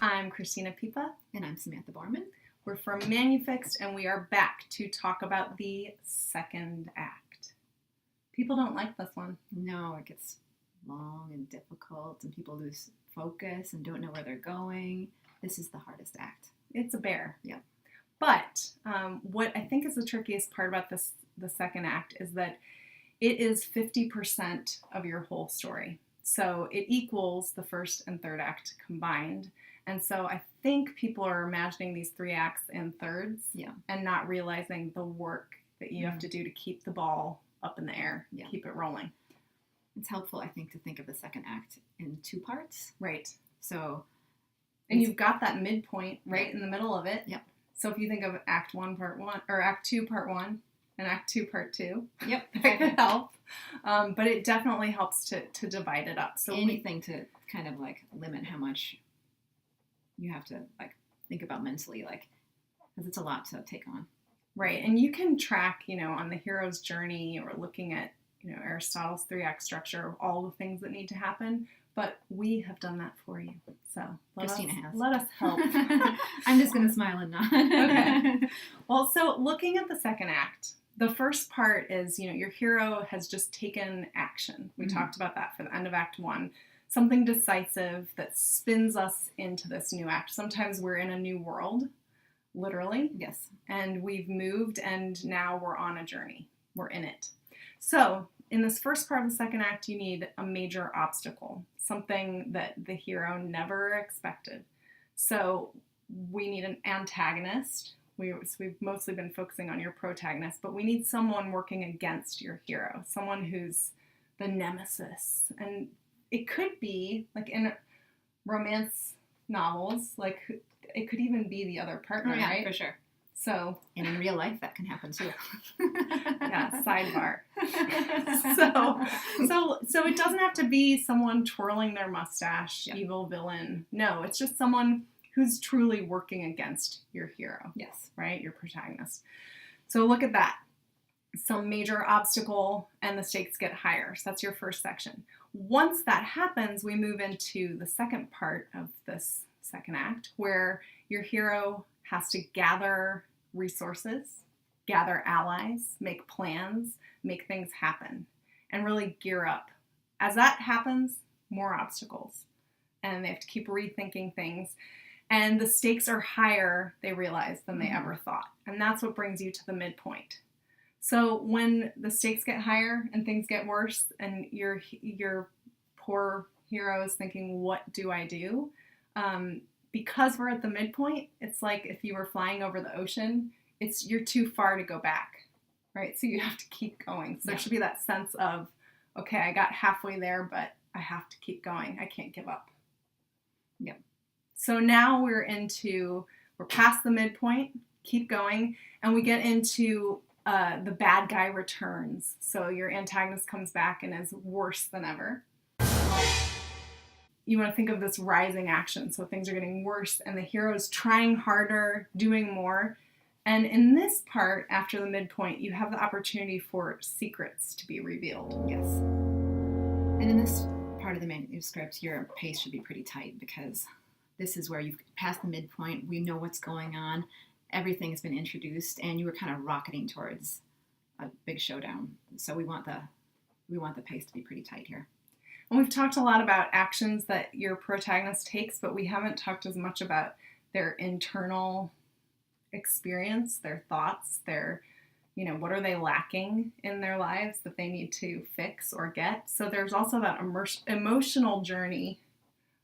I'm Cristina Pipa. And I'm Samantha Borman. We're from ManuFixed, and we are back to talk about the second act. People don't like this one. No, it gets long and difficult, and people lose focus and don't know where they're going. This is the hardest act. It's a bear. Yeah. But what I think is the trickiest part about the second act is that it is 50% of your whole story. So it equals the first and third act combined. And so I think people are imagining these three acts in thirds and not realizing the work that you have to do to keep the ball up in the air, keep it rolling. It's helpful, I think, to think of the second act in two parts. Right. So, and you've got that midpoint right in the middle of it. Yep. So if you think of Act 1, Part 1, or Act 2, Part 1, and Act 2, Part 2, that could help. But it definitely helps to divide it up. So anything to kind of like limit how much you have to like think about mentally, like, because it's a lot to take on. Right. And you can track, on the hero's journey or looking at, Aristotle's 3-act structure of all the things that need to happen. But we have done that for you. So Cristina has. Let us help. I'm just going to smile and nod. Okay. Well, so looking at the second act, the first part is, your hero has just taken action. We talked about that for the end of Act 1. Something decisive that spins us into this new act. Sometimes we're in a new world, literally. Yes. And we've moved, and now we're on a journey. We're in it. So in this first part of the second act, you need a major obstacle, something that the hero never expected. So we need an antagonist. We've mostly been focusing on your protagonist, but we need someone working against your hero, someone who's the nemesis. And it could be, like in romance novels, like it could even be the other partner, right? For sure. So, and in real life, that can happen too. Yeah, sidebar. So it doesn't have to be someone twirling their mustache, evil villain. No, it's just someone who's truly working against your hero. Yes. Right? Your protagonist. So look at that. Some major obstacle and the stakes get higher. So that's your first section. Once that happens, we move into the second part of this second act where your hero has to gather resources, gather allies, make plans, make things happen, and really gear up. As that happens, more obstacles. And they have to keep rethinking things. And the stakes are higher, they realize, than they ever thought. And that's what brings you to the midpoint. So when the stakes get higher and things get worse and your poor hero is thinking, what do I do? Because we're at the midpoint, it's like if you were flying over the ocean, you're too far to go back, right? So you have to keep going. So there should be that sense of, okay, I got halfway there, but I have to keep going. I can't give up. Yep. So now we're past the midpoint, keep going, and we get into the bad guy returns. So your antagonist comes back and is worse than ever. You want to think of this rising action. So things are getting worse and the hero's trying harder, doing more. And in this part, after the midpoint, you have the opportunity for secrets to be revealed. Yes. And in this part of the manuscript, your pace should be pretty tight because this is where you've passed the midpoint. We know what's going on. Everything has been introduced and you were kind of rocketing towards a big showdown. So we want the pace to be pretty tight here. And we've talked a lot about actions that your protagonist takes, but we haven't talked as much about their internal experience, their thoughts, what are they lacking in their lives that they need to fix or get. So there's also that emotional journey,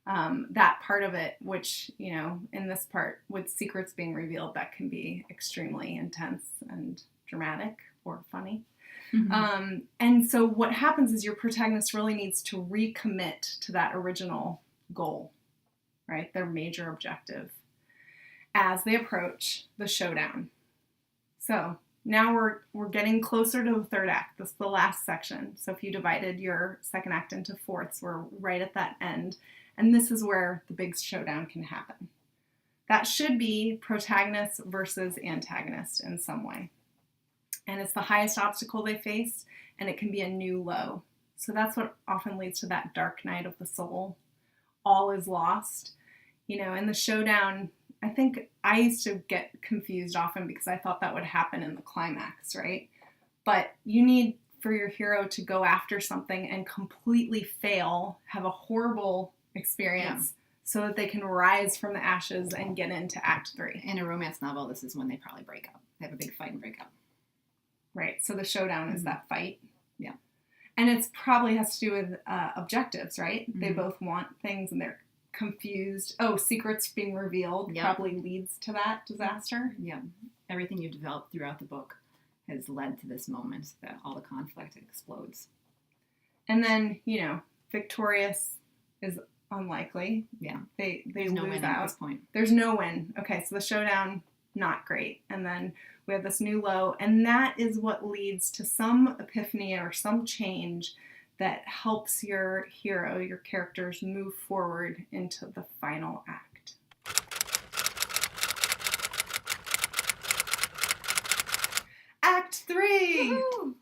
that part of it, which, in this part with secrets being revealed, that can be extremely intense and dramatic or funny. Mm-hmm. And so what happens is your protagonist really needs to recommit to that original goal, right? Their major objective as they approach the showdown. So now we're getting closer to the third act. This is the last section. So if you divided your second act into fourths, we're right at that end. And this is where the big showdown can happen. That should be protagonist versus antagonist in some way. And it's the highest obstacle they face, and it can be a new low. So that's what often leads to that dark night of the soul. All is lost. You know, in the showdown, I think I used to get confused often because I thought that would happen in the climax, right? But you need for your hero to go after something and completely fail, have a horrible experience, so that they can rise from the ashes and get into Act 3. In a romance novel, this is when they probably break up. They have a big fight and break up. Right. So the showdown is that fight. Yeah. And it's probably has to do with objectives, right? Mm-hmm. They both want things and they're confused. Oh, secrets being revealed probably leads to that disaster. Yeah. Everything you've developed throughout the book has led to this moment that all the conflict explodes. And then, you know, victorious is unlikely. Yeah. They There's no lose win out. at this point. There's no win. Okay, so the showdown, not great. And then we have this new low, and that is what leads to some epiphany or some change that helps your hero, your characters, move forward into the final act. Act 3! Woo-hoo!